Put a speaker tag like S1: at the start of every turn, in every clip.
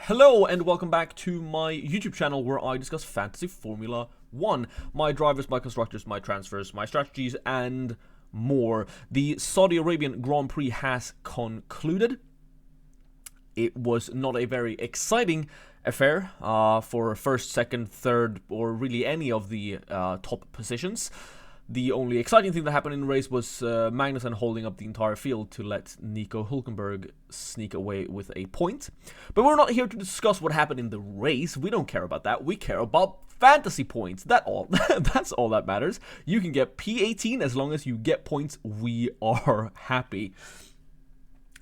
S1: Hello and welcome back to my YouTube channel where I discuss fantasy Formula 1. My drivers, my constructors, my transfers, my strategies, and more. The Saudi Arabian Grand Prix has concluded. It was not a very exciting affair for first, second, third, or really any of the top positions. The only exciting thing that happened in the race was Magnussen holding up the entire field to let Nico Hülkenberg sneak away with a point. But we're not here to discuss what happened in the race. We don't care about that. We care about fantasy points. That's all that matters. You can get P18 as long as you get points. We are happy.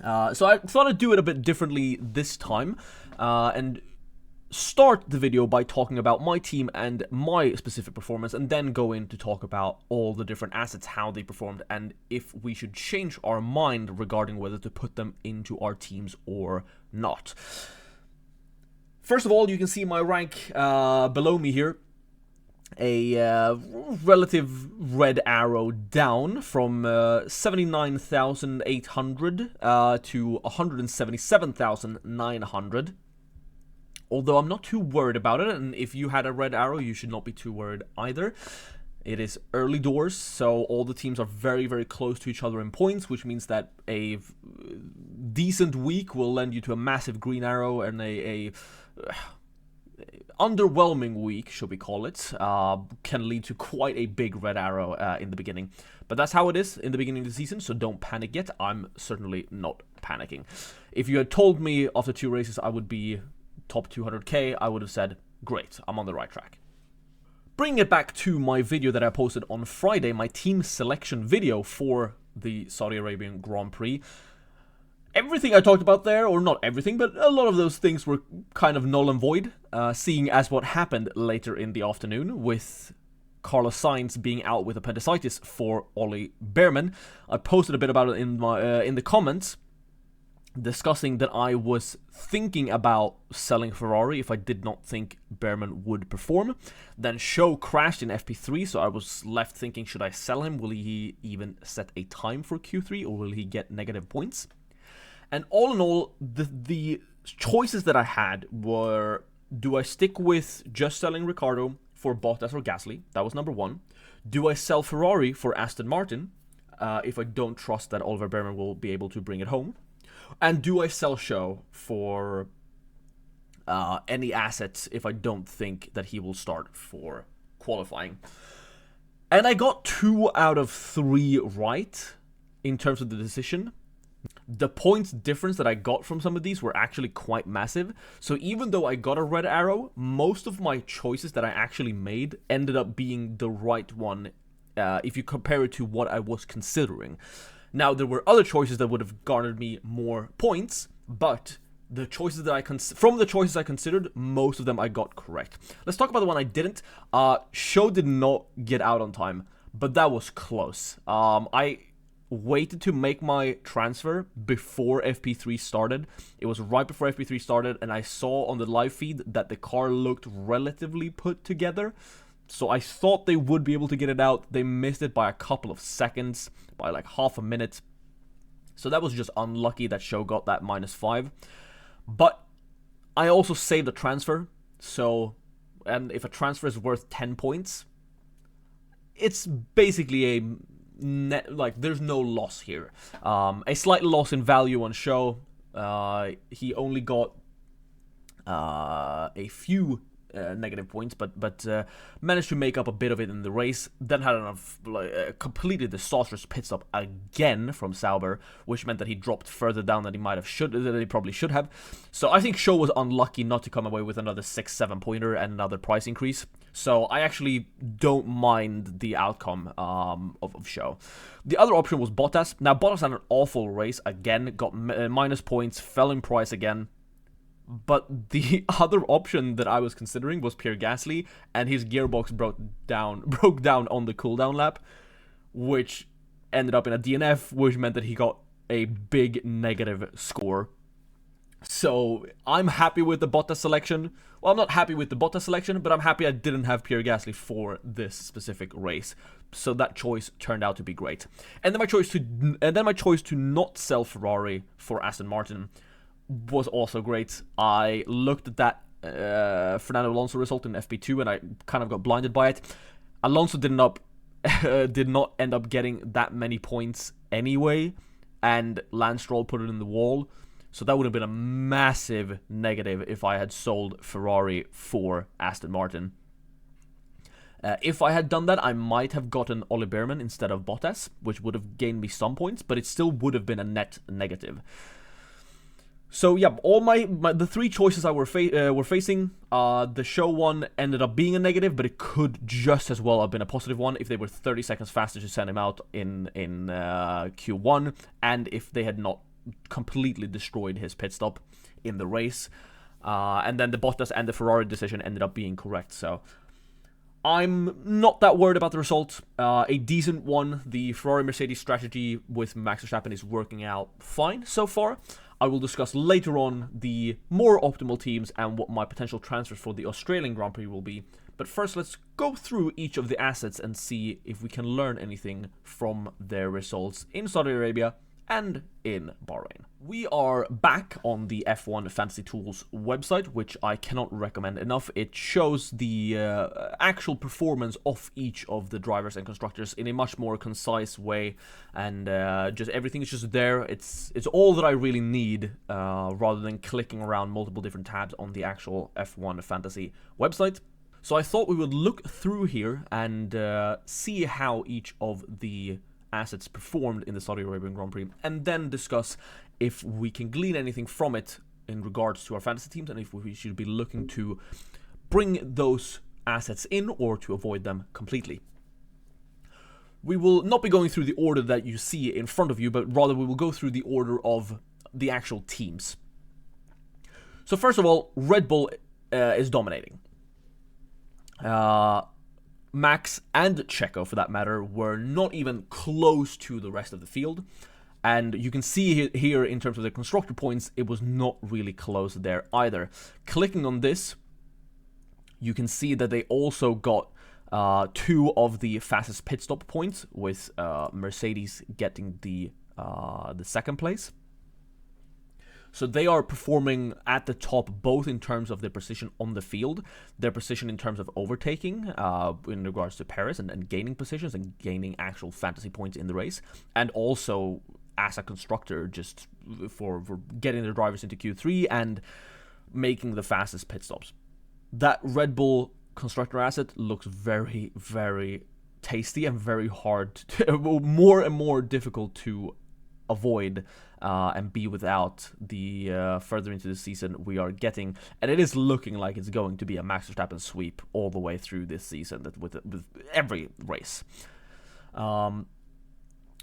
S1: So I thought I'd do it a bit differently this time, and start the video by talking about my team and my specific performance, and then go in to talk about all the different assets, how they performed, and if we should change our mind regarding whether to put them into our teams or not. First of all, you can see my rank below me here. A relative red arrow down from 79,800 to 177,900. Although I'm not too worried about it, and if you had a red arrow, you should not be too worried either. It is early doors, so all the teams are very, very close to each other in points, which means that a decent week will lend you to a massive green arrow, and a underwhelming week, should we call it, can lead to quite a big red arrow in the beginning. But that's how it is in the beginning of the season, so don't panic yet. I'm certainly not panicking. If you had told me after 2 races I would be top 200k, I would have said, great, I'm on the right track. Bringing it back to my video that I posted on Friday, my team selection video for the Saudi Arabian Grand Prix. Everything I talked about there, or not everything, but a lot of those things were kind of null and void, seeing as what happened later in the afternoon with Carlos Sainz being out with appendicitis for Ollie Bearman. I posted a bit about it in the comments, discussing that I was thinking about selling Ferrari if I did not think Bearman would perform. Then Show crashed in FP3, so I was left thinking, should I sell him? Will he even set a time for Q3, or will he get negative points? And all in all, the choices that I had were, do I stick with just selling Ricciardo for Bottas or Gasly? That was number one. Do I sell Ferrari for Aston Martin if I don't trust that Oliver Bearman will be able to bring it home? And do I sell Show for any assets if I don't think that he will start for qualifying? And I got 2 out of 3 right in terms of the decision. The points difference that I got from some of these were actually quite massive. So even though I got a red arrow, most of my choices that I actually made ended up being the right one if you compare it to what I was considering. Now, there were other choices that would have garnered me more points, but the choices that from the choices I considered, most of them I got correct. Let's talk about the one I didn't. Show did not get out on time, but that was close. I waited to make my transfer before FP3 started. It was right before FP3 started, and I saw on the live feed that the car looked relatively put together. So I thought they would be able to get it out. They missed it by a couple of seconds, by like half a minute. So that was just unlucky that Show got that -5. But I also saved a transfer. So, and if a transfer is worth 10 points, it's basically a net, like, there's no loss here. A slight loss in value on Show. He only got a few negative points, but managed to make up a bit of it in the race. Then had a completely disastrous pit stop again from Sauber, which meant that he dropped further down than he probably should have. So I think Show was unlucky not to come away with another 6-7 pointer and another price increase. So I actually don't mind the outcome of Show. The other option was Bottas. Now Bottas had an awful race again, got minus points, fell in price again. But the other option that I was considering was Pierre Gasly, and his gearbox broke down on the cooldown lap, which ended up in a DNF, which meant that he got a big negative score. So I'm happy with the Bottas selection. Well, I'm not happy with the Bottas selection, but I'm happy I didn't have Pierre Gasly for this specific race. So that choice turned out to be great. And then my choice to not sell Ferrari for Aston Martin was also great. I looked at that Fernando Alonso result in FP2 and I kind of got blinded by it. Alonso did not end up getting that many points anyway, and Lance Stroll put it in the wall. So that would have been a massive negative if I had sold Ferrari for Aston Martin. If I had done that, I might have gotten Oli Bearman instead of Bottas, which would have gained me some points, but it still would have been a net negative. So yeah, all the three choices I were facing, the show one ended up being a negative, but it could just as well have been a positive one if they were 30 seconds faster to send him out in Q1, and if they had not completely destroyed his pit stop in the race. And then the Bottas and the Ferrari decision ended up being correct, so I'm not that worried about the result. A decent one. The Ferrari-Mercedes strategy with Max Verstappen is working out fine so far. I will discuss later on the more optimal teams and what my potential transfers for the Australian Grand Prix will be. But first, let's go through each of the assets and see if we can learn anything from their results in Saudi Arabia and in Bahrain. We are back on the F1 Fantasy Tools website, which I cannot recommend enough. It shows the actual performance of each of the drivers and constructors in a much more concise way, and just everything is just there. It's all that I really need, rather than clicking around multiple different tabs on the actual F1 Fantasy website. So I thought we would look through here and see how each of the assets performed in the Saudi Arabian Grand Prix, and then discuss if we can glean anything from it in regards to our fantasy teams, and if we should be looking to bring those assets in or to avoid them completely. We will not be going through the order that you see in front of you, but rather we will go through the order of the actual teams. So first of all, Red Bull is dominating. Max and Checo, for that matter, were not even close to the rest of the field. And you can see here, in terms of the constructor points, it was not really close there either. Clicking on this, you can see that they also got 2 of the fastest pit stop points, with Mercedes getting the second place. So they are performing at the top, both in terms of their position on the field, their position in terms of overtaking in regards to Perez and gaining positions and gaining actual fantasy points in the race, and also as a constructor, just for getting their drivers into Q3 and making the fastest pit stops. That Red Bull constructor asset looks very, very tasty and very hard, more and more difficult to avoid and be without the further into the season we are getting, and it is looking like it's going to be a Max Verstappen sweep all the way through this season, with every race.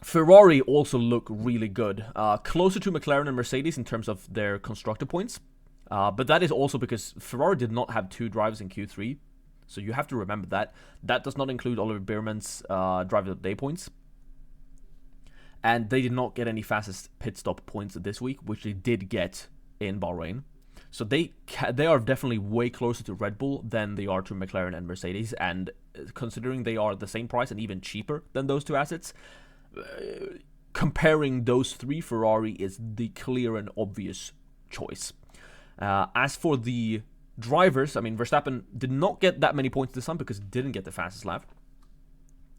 S1: Ferrari also look really good, closer to McLaren and Mercedes in terms of their constructor points, but that is also because Ferrari did not have 2 drivers in Q3, so you have to remember that. That does not include Oliver Bearman's driver of the day points. And they did not get any fastest pit stop points this week, which they did get in Bahrain. So they are definitely way closer to Red Bull than they are to McLaren and Mercedes. And considering they are the same price and even cheaper than those 2 assets, comparing those 3, Ferrari is the clear and obvious choice. As for the drivers, I mean, Verstappen did not get that many points this time because he didn't get the fastest lap.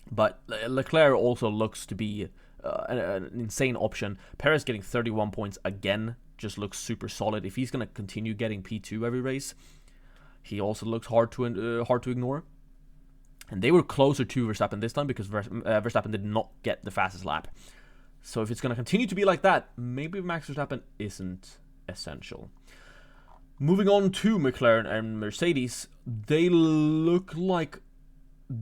S1: But Leclerc also looks to be an insane option. Perez getting 31 points again just looks super solid. If he's going to continue getting P2 every race, he also looks hard to ignore. And they were closer to Verstappen this time because Verstappen did not get the fastest lap. So if it's going to continue to be like that, maybe Max Verstappen isn't essential. Moving on to McLaren and Mercedes, they look like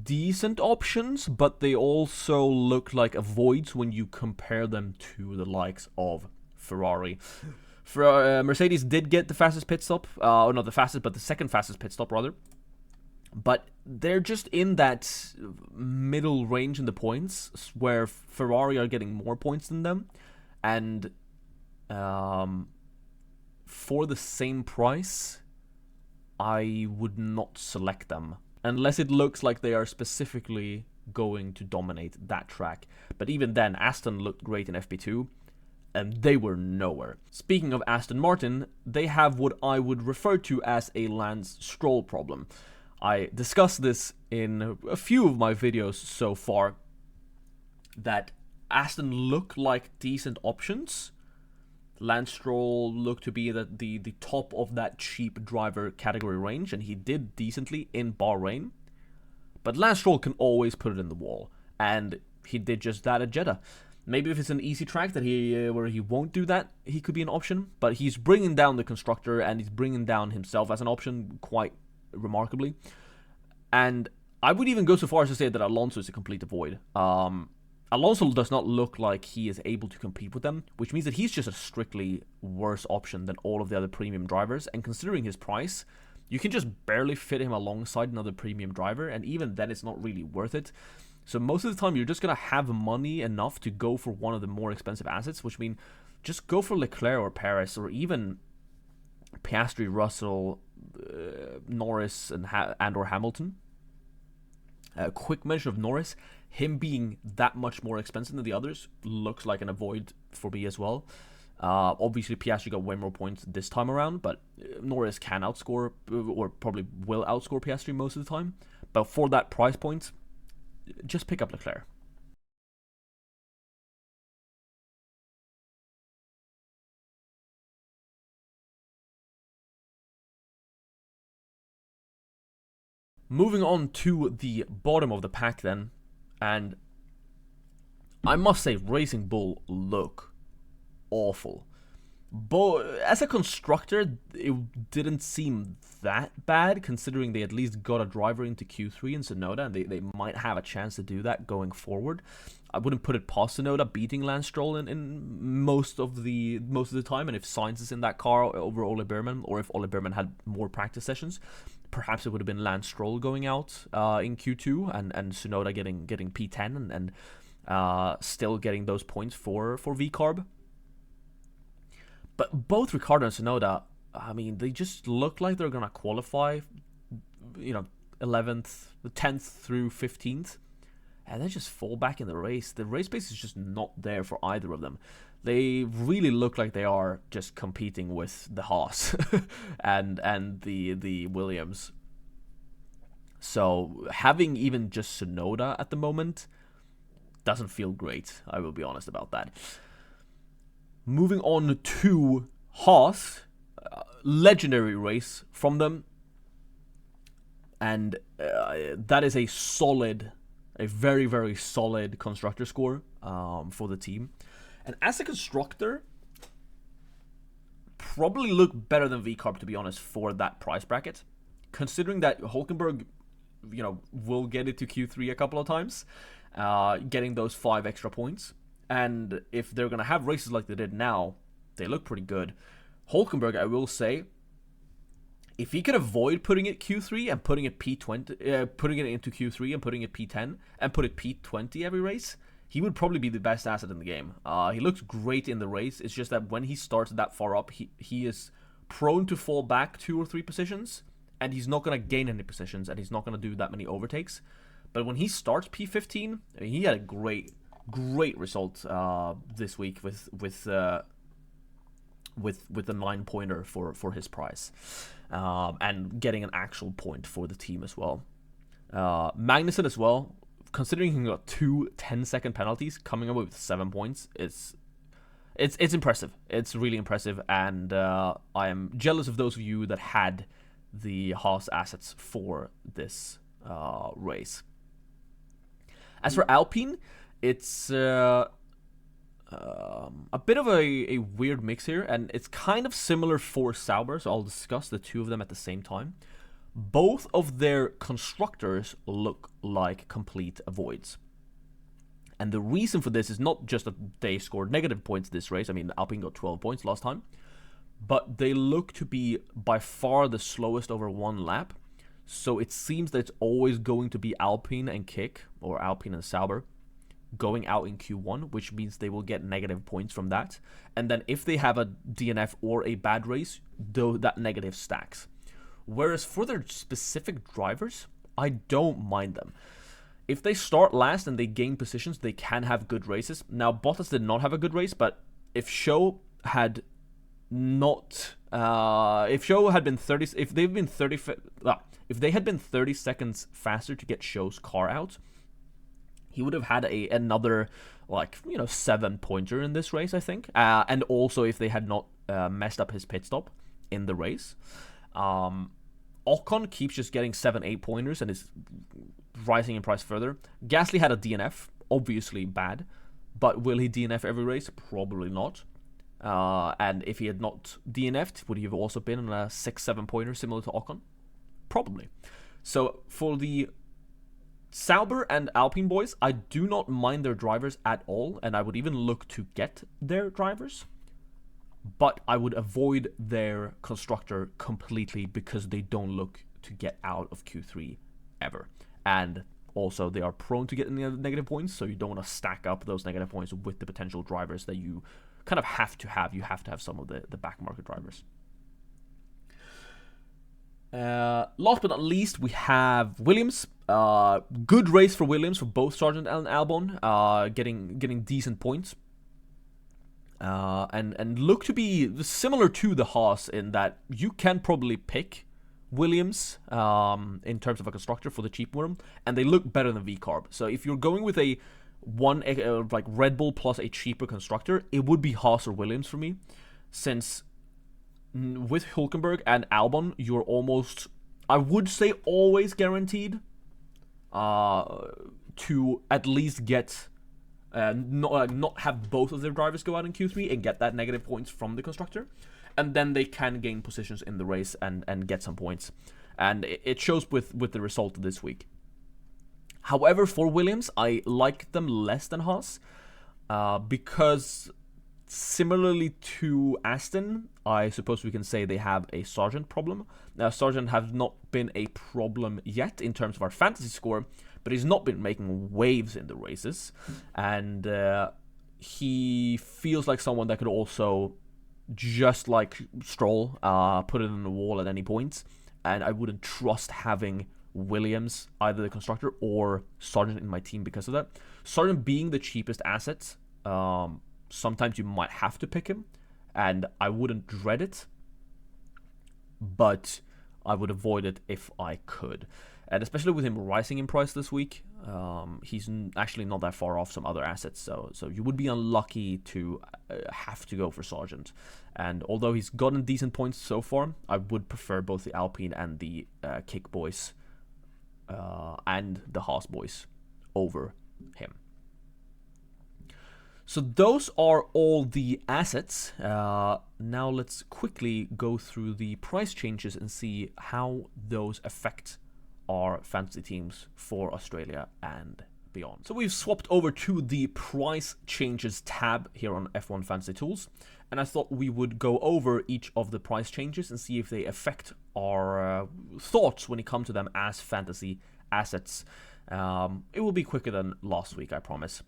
S1: decent options, but they also look like avoids when you compare them to the likes of Ferrari. Mercedes did get the fastest pit stop, or not the fastest, but the second fastest pit stop rather. But they're just in that middle range in the points, where Ferrari are getting more points than them, and for the same price, I would not select them. Unless it looks like they are specifically going to dominate that track. But even then, Aston looked great in FP2. and they were nowhere. Speaking of Aston Martin, they have what I would refer to as a Lance Stroll problem. I discussed this in a few of my videos so far, that Aston look like decent options. Lance Stroll looked to be the top of that cheap driver category range, and he did decently in Bahrain. But Lance Stroll can always put it in the wall, and he did just that at Jeddah. Maybe if it's an easy track that where he won't do that, he could be an option. But he's bringing down the constructor, and he's bringing down himself as an option quite remarkably. And I would even go so far as to say that Alonso is a complete avoid. Alonso does not look like he is able to compete with them, which means that he's just a strictly worse option than all of the other premium drivers. And considering his price, you can just barely fit him alongside another premium driver, and even then it's not really worth it. So most of the time you're just going to have money enough to go for one of the more expensive assets, which means just go for Leclerc or Perez, or even Piastri, Russell, Norris, and or Hamilton. A quick mention of Norris, him being that much more expensive than the others looks like an avoid for me as well. Obviously, Piastri got way more points this time around, but Norris can outscore, or probably will outscore Piastri most of the time. But for that price point, just pick up Leclerc. Moving on to the bottom of the pack then, and I must say Racing Bull look awful. But as a constructor, it didn't seem that bad, considering they at least got a driver into Q3 in Tsunoda, and they might have a chance to do that going forward. I wouldn't put it past Tsunoda beating Lance Stroll in most of the time, and if Sainz is in that car over Ole Behrman, or if Ole Behrman had more practice sessions, perhaps it would have been Lance Stroll going out in Q2 and Tsunoda getting P10 and still getting those points for VCarb. But both Ricciardo and Tsunoda, I mean, they just look like they're going to qualify, 11th, 10th through 15th, and then just fall back in the race. The race pace is just not there for either of them. They really look like they are just competing with the Haas and the Williams. So having even just Tsunoda at the moment doesn't feel great, I will be honest about that. Moving on to Haas, legendary race from them, and that is a very, very solid constructor score for the team. And as a constructor, probably look better than VCarb, to be honest, for that price bracket, considering that Hulkenberg, will get it to Q3 a couple of times, getting those 5 extra points. And if they're going to have races like they did now, they look pretty good. Hulkenberg, I will say, if he could avoid putting it Q3 and putting it P20, putting it into Q3 and putting it P10 and put it P20 every race, he would probably be the best asset in the game. He looks great in the race. It's just that when he starts that far up, he is prone to fall back 2 or 3 positions, and he's not going to gain any positions, and he's not going to do that many overtakes. But when he starts P15, I mean, he had a great result this week with the 9-pointer for his price, and getting an actual point for the team as well. Magnussen as well, considering he got 2 10-second penalties, coming up with 7 points, it's impressive. It's really impressive, and I am jealous of those of you that had the Haas assets for this race. As for Alpine, it's a bit of a weird mix here, and it's kind of similar for Sauber, so I'll discuss the two of them at the same time. Both of their constructors look like complete avoids. And the reason for this is not just that they scored negative points this race. I mean, Alpine got 12 points last time. But they look to be by far the slowest over 1 lap. So it seems that it's always going to be Alpine and Kick, or Alpine and Sauber, going out in Q1, which means they will get negative points from that. And then if they have a DNF or a bad race, though, that negative stacks. Whereas for their specific drivers, I don't mind them. If they start last and they gain positions, they can have good races. Now, Bottas did not have a good race, but if Show had not, if Show had been 30, if they've been 30, if they had been 30 seconds faster to get Show's car out, he would have had another, like, 7-pointer in this race, I think. And also if they had not messed up his pit stop in the race. Ocon keeps just getting 7-8 pointers and is rising in price further. Gasly had a DNF, obviously bad, but will he DNF every race? Probably not. And if he had not DNF'd, would he have also been on a 6-7 pointer similar to Ocon? Probably. So for the Sauber and Alpine boys, I do not mind their drivers at all, and I would even look to get their drivers. But I would avoid their constructor completely because they don't look to get out of Q3 ever. And also, they are prone to getting negative points, so you don't want to stack up those negative points with the potential drivers that you kind of have to have. You have to have some of the back market drivers. Last but not least, we have Williams. Good race for Williams for both Sargent and Albon, getting decent points. And look to be similar to the Haas in that you can probably pick Williams in terms of a constructor for the cheap one, and they look better than VCarb. So if you're going with like Red Bull plus a cheaper constructor, it would be Haas or Williams for me, since with Hülkenberg and Albon, you're almost, I would say, always guaranteed to at least get not have both of their drivers go out in Q3 and get that negative points from the constructor, and then they can gain positions in the race and get some points, and it shows with the result this week. However, for Williams, I like them less than Haas because similarly to Aston, I suppose we can say they have a Sargent problem. Now, Sargent has not been a problem yet in terms of our fantasy score, but he's not been making waves in the races, and he feels like someone that could also, just like Stroll, put it in the wall at any point, and I wouldn't trust having Williams, either the constructor or Sargent, in my team because of that. Sargent being the cheapest asset, sometimes you might have to pick him, and I wouldn't dread it, but I would avoid it if I could. And especially with him rising in price this week, he's actually not that far off some other assets, so you would be unlucky to have to go for Sargent. And although he's gotten decent points so far, I would prefer both the Alpine and the Kick boys and the Haas boys over him. So those are all the assets. Now let's quickly go through the price changes and see how those affect our fantasy teams for Australia and beyond. So we've swapped over to the price changes tab here on F1 Fantasy Tools, and I thought we would go over each of the price changes and see if they affect our thoughts when it comes to them as fantasy assets. It will be quicker than last week, I promise.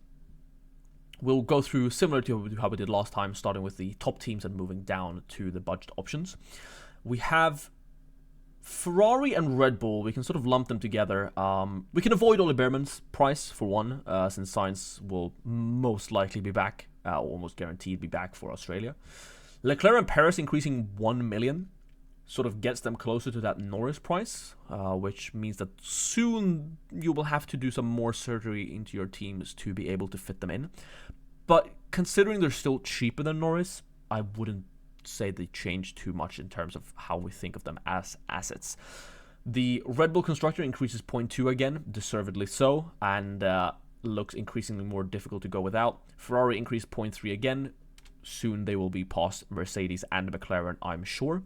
S1: We'll go through similar to how we did last time, starting with the top teams and moving down to the budget options. We have Ferrari and Red Bull. We can sort of lump them together. We can avoid Ole Behrman's price for one, since Sainz will most likely be back, almost guaranteed be back for Australia. Leclerc and Perez increasing 1 million sort of gets them closer to that Norris price, which means that soon you will have to do some more surgery into your teams to be able to fit them in. But considering they're still cheaper than Norris, I wouldn't say they change too much in terms of how we think of them as assets. The Red Bull constructor increases 0.2 again, deservedly so, and looks increasingly more difficult to go without. Ferrari increased 0.3 again. Soon they will be past Mercedes and McLaren, I'm sure.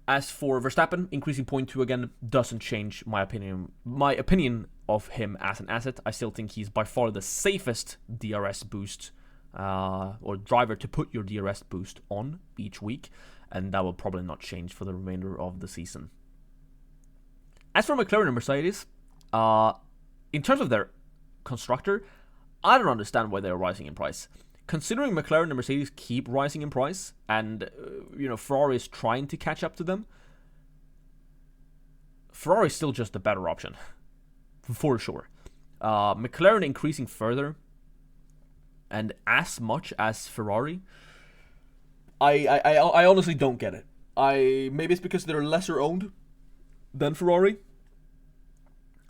S1: As for Verstappen, increasing 0.2 again doesn't change my opinion of him as an asset. I still think he's by far the safest DRS boost or driver to put your DRS boost on each week, and that will probably not change for the remainder of the season. As for McLaren and Mercedes, in terms of their constructor, I don't understand why they're rising in price. Considering McLaren and Mercedes keep rising in price, and Ferrari is trying to catch up to them, Ferrari is still just the better option, for sure. McLaren increasing further and as much as Ferrari, I honestly don't get it. Maybe it's because they're lesser owned than Ferrari,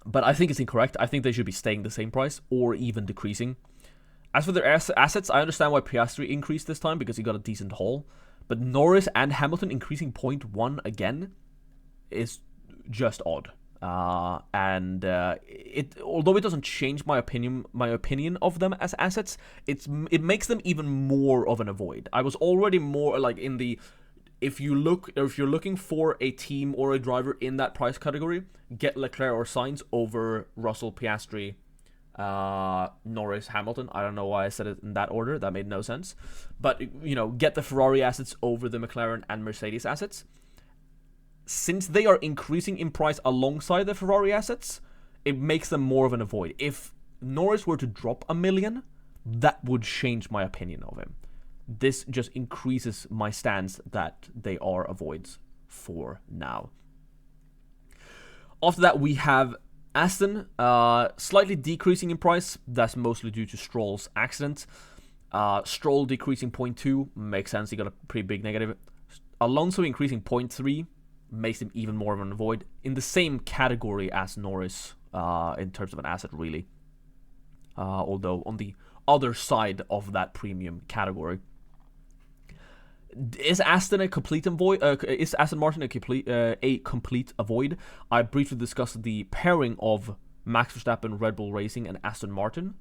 S1: but I think it's incorrect. I think they should be staying the same price or even decreasing. As for their assets, I understand why Piastri increased this time because he got a decent haul, but Norris and Hamilton increasing 0.1 again is just odd. Although it doesn't change my opinion of them as assets, it makes them even more of an avoid. I was already more like in the, if you're looking for a team or a driver in that price category, get Leclerc or Sainz over Russell, Piastri, Norris, Hamilton. I don't know why I said it in that order. That made no sense. But get the Ferrari assets over the McLaren and Mercedes assets. Since they are increasing in price alongside the Ferrari assets, it makes them more of an avoid. If Norris were to drop $1 million, that would change my opinion of him. This just increases my stance that they are avoids for now. After that, we have Aston, slightly decreasing in price. That's mostly due to Stroll's accident. Stroll decreasing 0.2, makes sense. He got a pretty big negative. Alonso increasing 0.3. Makes him even more of an avoid, in the same category as Norris in terms of an asset, really. Although on the other side of that premium category. Is Aston a complete avoid? Is Aston Martin a complete avoid? I briefly discussed the pairing of Max Verstappen, Red Bull Racing, and Aston Martin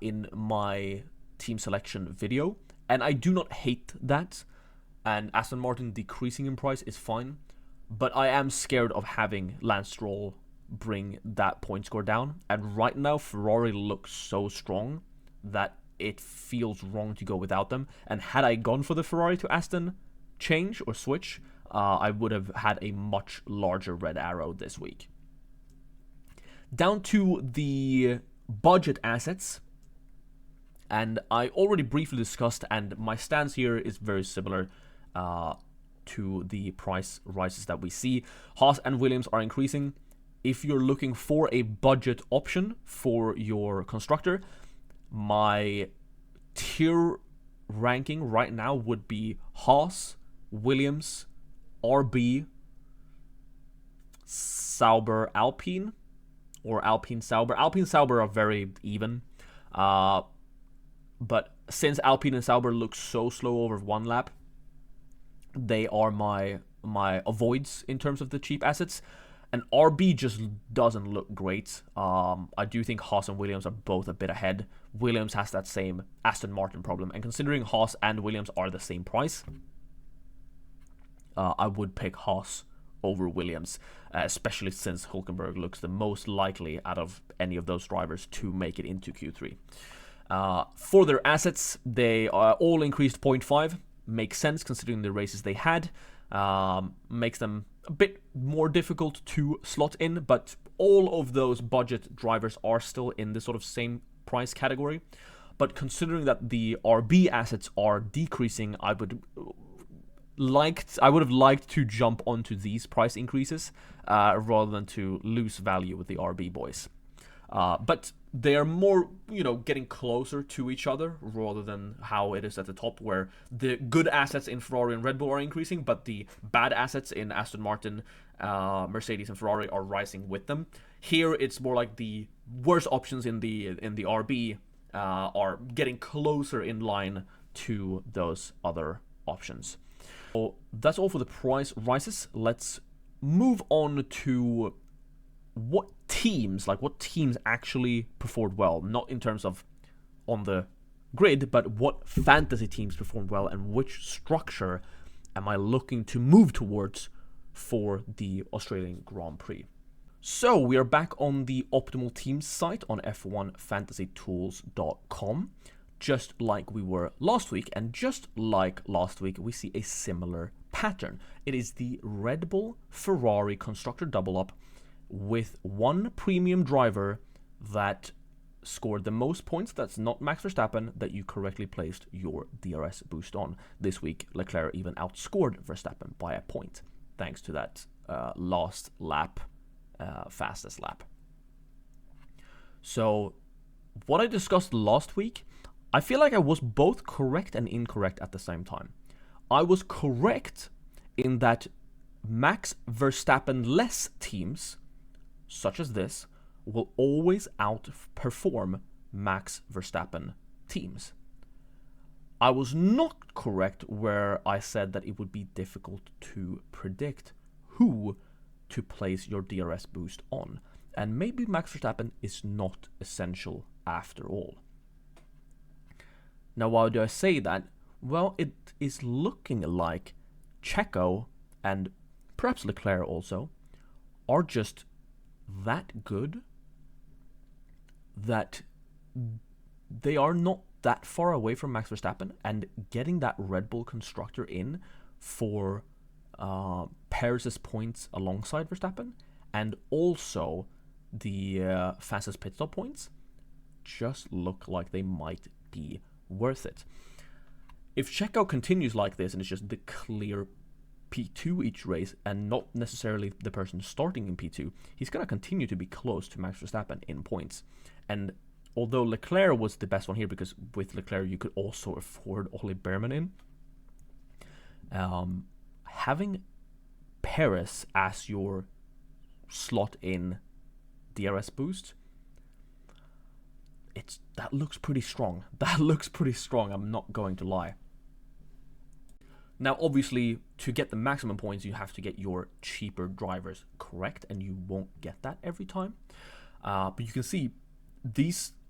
S1: in my team selection video, and I do not hate that. And Aston Martin decreasing in price is fine, but I am scared of having Lance Stroll bring that point score down. And right now, Ferrari looks so strong that it feels wrong to go without them. And had I gone for the Ferrari to Aston change or switch, I would have had a much larger red arrow this week. Down to the budget assets. And I already briefly discussed, and my stance here is very similar to the price rises that we see. Haas and Williams are increasing. If you're looking for a budget option for your constructor, my tier ranking right now would be Haas, Williams, RB, Sauber, Alpine, or Alpine, Sauber. Alpine, Sauber are very even. But since Alpine and Sauber look so slow over one lap, they are my avoids in terms of the cheap assets. And RB just doesn't look great. I do think Haas and Williams are both a bit ahead. Williams has that same Aston Martin problem. And considering Haas and Williams are the same price, I would pick Haas over Williams, especially since Hülkenberg looks the most likely out of any of those drivers to make it into Q3. For their assets, they are all increased 0.5. Makes sense considering the races they had. Makes them a bit more difficult to slot in, but all of those budget drivers are still in this sort of same price category. But considering that the RB assets are decreasing, I would have liked to jump onto these price increases rather than to lose value with the RB boys. But they are more, getting closer to each other rather than how it is at the top, where the good assets in Ferrari and Red Bull are increasing, but the bad assets in Aston Martin, Mercedes, and Ferrari are rising with them. Here, it's more like the worst options in the RB are getting closer in line to those other options. So that's all for the price rises. Let's move on to what teams actually performed well, not in terms of on the grid, but what fantasy teams performed well and which structure am I looking to move towards for the Australian Grand Prix. So we are back on the Optimal Teams site on f1fantasytools.com, just like we were last week, and just like last week, we see a similar pattern. It is the Red Bull Ferrari constructor double up with one premium driver that scored the most points, that's not Max Verstappen, that you correctly placed your DRS boost on. This week, Leclerc even outscored Verstappen by a point, thanks to that last lap, fastest lap. So, what I discussed last week, I feel like I was both correct and incorrect at the same time. I was correct in that Max Verstappen-less teams, such as this, will always outperform Max Verstappen teams. I was not correct where I said that it would be difficult to predict who to place your DRS boost on. And maybe Max Verstappen is not essential after all. Now, why do I say that? Well, it is looking like Checo and perhaps Leclerc also are just that good that they are not that far away from Max Verstappen, and getting that Red Bull constructor in for Perez's points alongside Verstappen and also the fastest pit stop points just look like they might be worth it. If Checo continues like this and it's just the clear P2 each race and not necessarily the person starting in P2, he's going to continue to be close to Max Verstappen in points. And although Leclerc was the best one here, because with Leclerc you could also afford Ollie Behrman in, having Perez as your slot in DRS boost, that looks pretty strong. That looks pretty strong, I'm not going to lie. Now, obviously, to get the maximum points, you have to get your cheaper drivers correct, and you won't get that every time. But you can see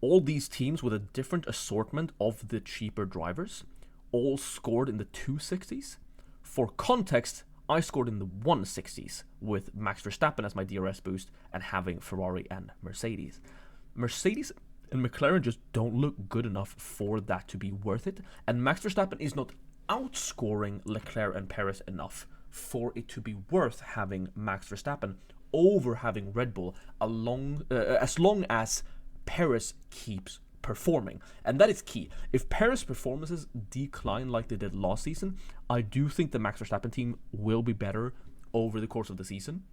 S1: all these teams with a different assortment of the cheaper drivers all scored in the 260s. For context, I scored in the 160s with Max Verstappen as my DRS boost and having Ferrari and Mercedes. Mercedes and McLaren just don't look good enough for that to be worth it, and Max Verstappen is not outscoring Leclerc and Perez enough for it to be worth having Max Verstappen over having Red Bull as long as Perez keeps performing. And that is key. If Perez performances decline like they did last season, I do think the Max Verstappen team will be better over the course of the season.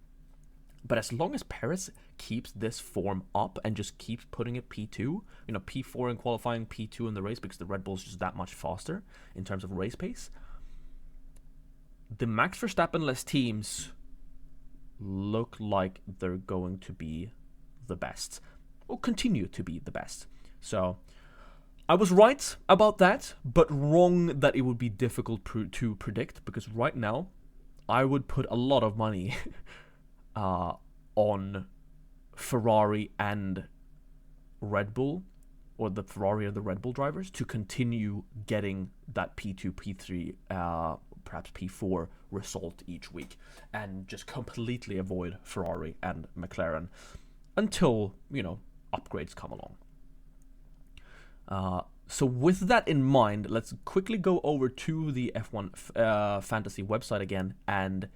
S1: But as long as Perez keeps this form up and just keeps putting it P2, P4 in qualifying, P2 in the race, because the Red Bull is just that much faster in terms of race pace, the Max Verstappen-less teams look like they're going to be the best, or continue to be the best. So I was right about that, but wrong that it would be difficult to predict, because right now I would put a lot of money on Ferrari and Red Bull, or the Ferrari or the Red Bull drivers, to continue getting that P2, P3, perhaps P4 result each week, and just completely avoid Ferrari and McLaren until, upgrades come along. So with that in mind, let's quickly go over to the F1 Fantasy website again and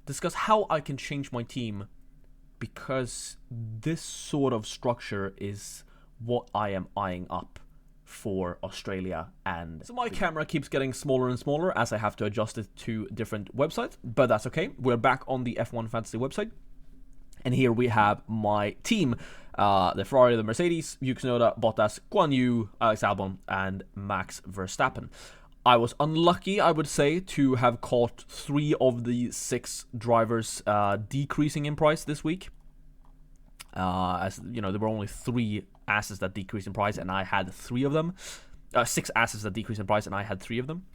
S1: discuss how I can change my team, because this sort of structure is what I am eyeing up for Australia. And so my camera keeps getting smaller and smaller as I have to adjust it to different websites, but that's okay. We're back on the F1 Fantasy website, and here we have my team. The Ferrari, the Mercedes, Yuki Tsunoda, Bottas, Guan Yu, Alex Albon, and Max Verstappen. I was unlucky, I would say, to have caught 3 of the 6 drivers decreasing in price this week. As there were only 3 asses that decreased in price, and I had 3 of them. 6 asses that decreased in price, and I had 3 of them.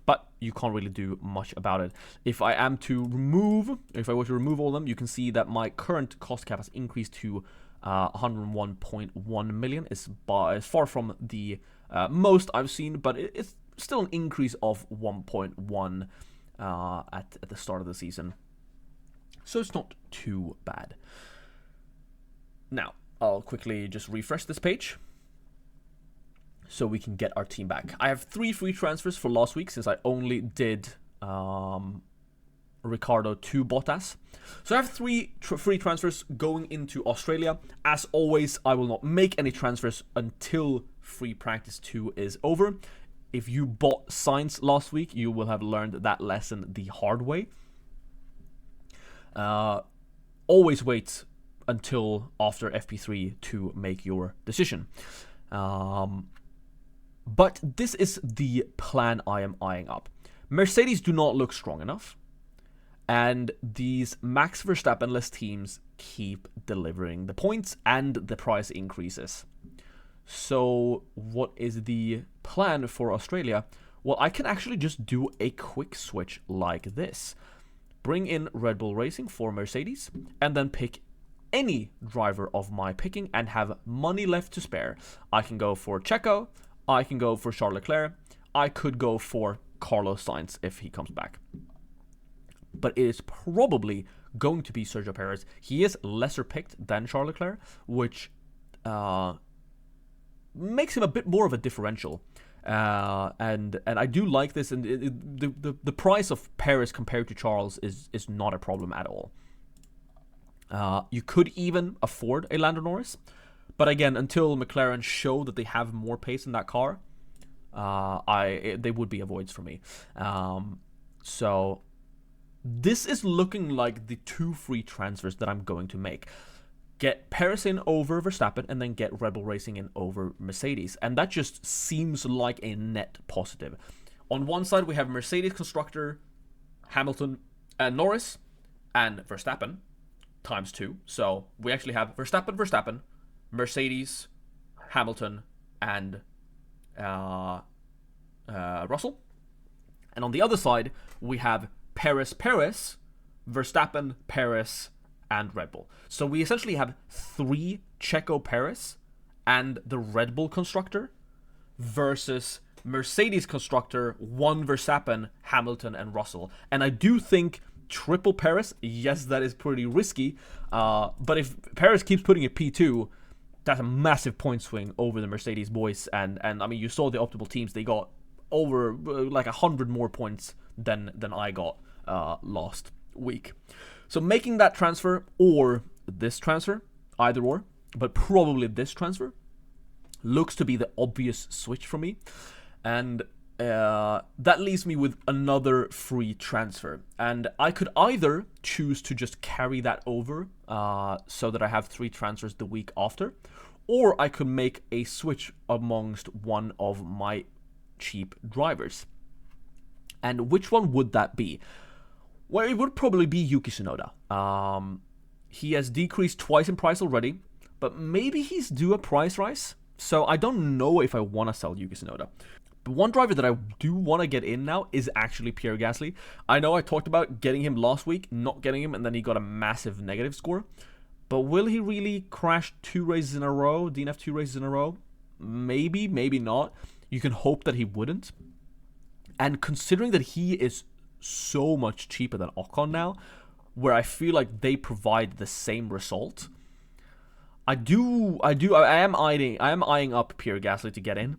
S1: But you can't really do much about it. If I were to remove all of them, you can see that my current cost cap has increased to 101.1 million. It's far from the most I've seen, but it's still an increase of 1.1 at the start of the season. So it's not too bad. Now, I'll quickly just refresh this page so we can get our team back. I have 3 free transfers for last week, since I only did Ricardo to Bottas. So I have 3 free transfers going into Australia. As always, I will not make any transfers until free practice 2 is over. If you bought Sainz last week, you will have learned that lesson the hard way. Always wait until after FP3 to make your decision. But this is the plan I am eyeing up. Mercedes do not look strong enough, and these Max Verstappen-less teams keep delivering the points and the price increases. So what is the plan for Australia? Well, I can actually just do a quick switch like this. Bring in Red Bull Racing for Mercedes, and then pick any driver of my picking and have money left to spare. I can go for Checo, I can go for Charles Leclerc, I could go for Carlos Sainz if he comes back. But it is probably going to be Sergio Perez. He is lesser picked than Charles Leclerc, which makes him a bit more of a differential. And I do like this, and the price of Perez compared to Charles is not a problem at all. You could even afford a Lando Norris, but again, until McLaren show that they have more pace in that car, they would be avoids for me. So this is looking like the 2 free transfers that I'm going to make. Get Perez in over Verstappen, and then get Red Bull Racing in over Mercedes. And that just seems like a net positive. On one side, we have Mercedes constructor, Hamilton, and Norris, and Verstappen, times 2. So we actually have Verstappen, Mercedes, Hamilton, and Russell. And on the other side, we have Perez, Verstappen, Perez, and Red Bull. So we essentially have 3 Checo Perez and the Red Bull constructor versus Mercedes constructor, 1 Verstappen, Hamilton, and Russell. And I do think triple Perez, yes, that is pretty risky. But if Perez keeps putting a P2, that's a massive point swing over the Mercedes boys. And I mean, you saw the optimal teams, they got over like 100 more points than I got last week. So making that transfer or this transfer, either or, but probably this transfer, looks to be the obvious switch for me. And that leaves me with another free transfer. And I could either choose to just carry that over so that I have 3 transfers the week after, or I could make a switch amongst one of my cheap drivers. And which one would that be? Well, it would probably be Yuki Tsunoda. He has decreased twice in price already, but maybe he's due a price rise. So I don't know if I want to sell Yuki Tsunoda. But one driver that I do want to get in now is actually Pierre Gasly. I know I talked about getting him last week, not getting him, and then he got a massive negative score. But will he really crash 2 races in a row, DNF 2 races in a row? Maybe, maybe not. You can hope that he wouldn't. And considering that he is so much cheaper than Ocon now, where I feel like they provide the same result, I am eyeing up Pierre Gasly to get in.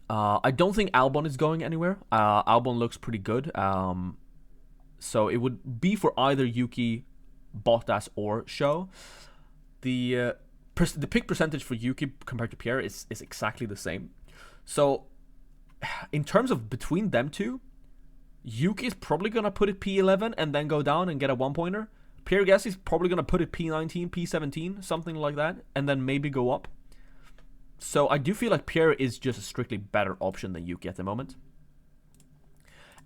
S1: I don't think Albon is going anywhere. Albon looks pretty good. So it would be for either Yuki, Bottas, or Show. The pick percentage for Yuki compared to Pierre is exactly the same. So in terms of between them two, Yuki is probably going to put it P11 and then go down and get a 1-pointer. Pierre Gasly is probably going to put it P19, P17, something like that, and then maybe go up. So I do feel like Pierre is just a strictly better option than Yuki at the moment.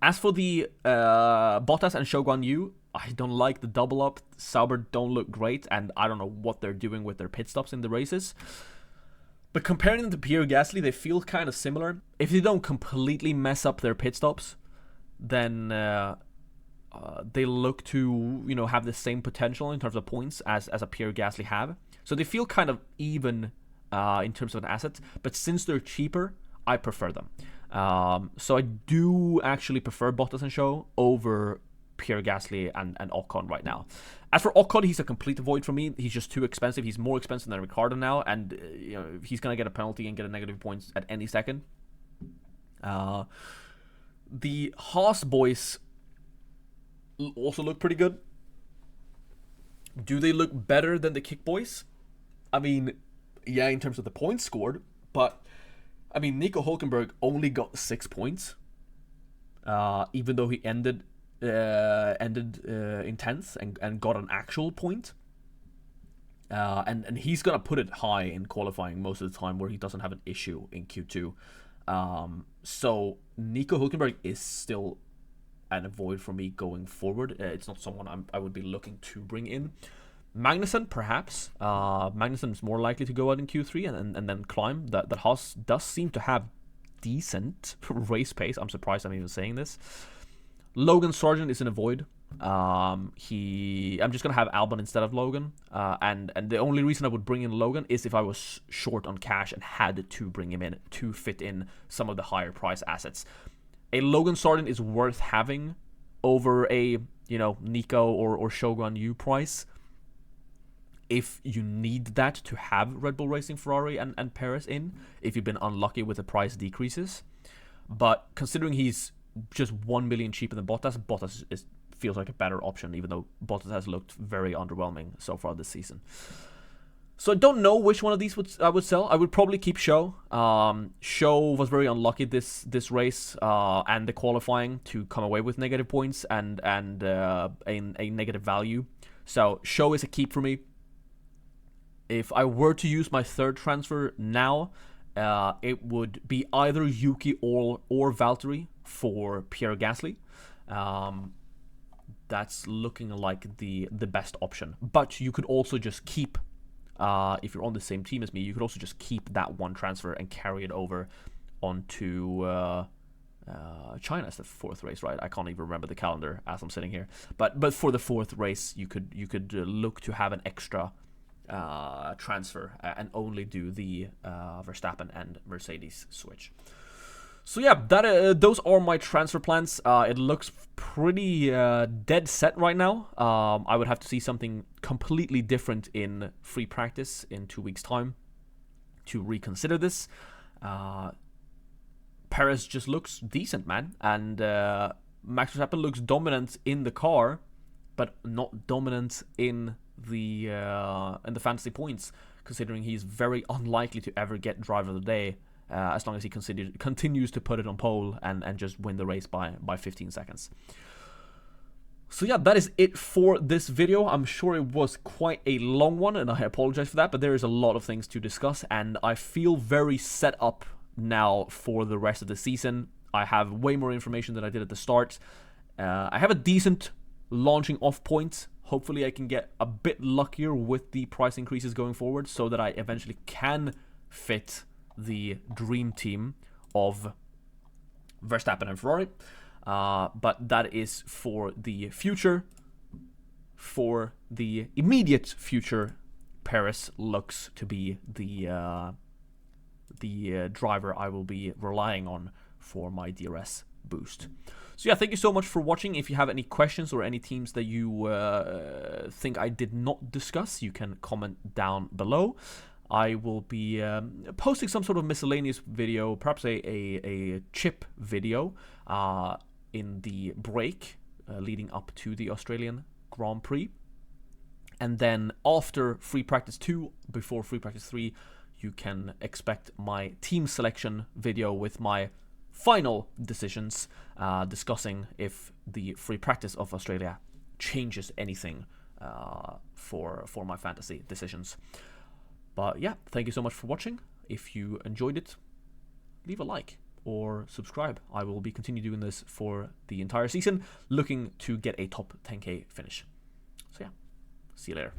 S1: As for the Bottas and Zhou Guanyu, I don't like the double up. Sauber don't look great, and I don't know what they're doing with their pit stops in the races. But comparing them to Pierre Gasly, they feel kind of similar. If they don't completely mess up their pit stops, then they look to, have the same potential in terms of points as a Pierre Gasly have. So they feel kind of even in terms of an asset. But since they're cheaper, I prefer them. So I do actually prefer Bottas and Zhou over Pierre Gasly and Ocon right now. As for Ocon, he's a complete avoid for me. He's just too expensive. He's more expensive than Ricciardo now, and he's going to get a penalty and get a negative points at any second. The Haas boys also look pretty good. Do they look better than the Kick boys? I mean, yeah, in terms of the points scored, but I mean, Nico Hülkenberg only got 6 points, even though he ended in 10th and got an actual point. And he's gonna put it high in qualifying most of the time, where he doesn't have an issue in Q2. So Nico Hülkenberg is still an avoid for me going forward. It's not someone I would be looking to bring in. Magnussen, perhaps. Magnussen is more likely to go out in Q3 and then climb. That Haas does seem to have decent race pace. I'm surprised I'm even saying this. Logan Sargent is an avoid. I'm just gonna have Albon instead of Logan. And the only reason I would bring in Logan is if I was short on cash and had to bring him in to fit in some of the higher price assets. A Logan Sargent is worth having over a Nico or Shogun Yu price if you need that to have Red Bull Racing, Ferrari, and Perez in, if you've been unlucky with the price decreases. But considering he's just 1 million cheaper than Bottas feels like a better option, even though Bottas has looked very underwhelming so far this season. So I don't know which one of these I would sell. I would probably keep Show. Show was very unlucky this race and the qualifying to come away with negative points and a negative value. So Show is a keep for me. If I were to use my third transfer now, it would be either Yuki or Valtteri for Pierre Gasly. That's looking like the best option. But you could also just keep, if you're on the same team as me, you could also just keep that one transfer and carry it over onto China as the fourth race, right? I can't even remember the calendar as I'm sitting here. But for the fourth race, you could look to have an extra transfer and only do the Verstappen and Mercedes switch. So yeah, those are my transfer plans. It looks pretty dead set right now. I would have to see something completely different in free practice in 2 weeks' time to reconsider this. Perez just looks decent, man, and Max Verstappen looks dominant in the car, but not dominant in the fantasy points, considering he's very unlikely to ever get driver of the day, as long as he continues to put it on pole and just win the race by 15 seconds. So yeah, that is it for this video. I'm sure it was quite a long one, and I apologize for that, but there is a lot of things to discuss, and I feel very set up now for the rest of the season. I have way more information than I did at the start. I have a decent launching off point. Hopefully I can get a bit luckier with the price increases going forward so that I eventually can fit the dream team of Verstappen and Ferrari. But that is for the future. For the immediate future, Perez looks to be the driver I will be relying on for my DRS boost. So yeah, thank you so much for watching. If you have any questions or any teams that you think I did not discuss, you can comment down below. I will be posting some sort of miscellaneous video, perhaps a chip video in the break leading up to the Australian Grand Prix. And then after Free Practice 2, before Free Practice 3, you can expect my team selection video with my final decisions, discussing if the Free Practice of Australia changes anything for my fantasy decisions. But yeah, thank you so much for watching. If you enjoyed it, leave a like or subscribe. I will be continue doing this for the entire season, looking to get a top 10k finish. So yeah, see you later.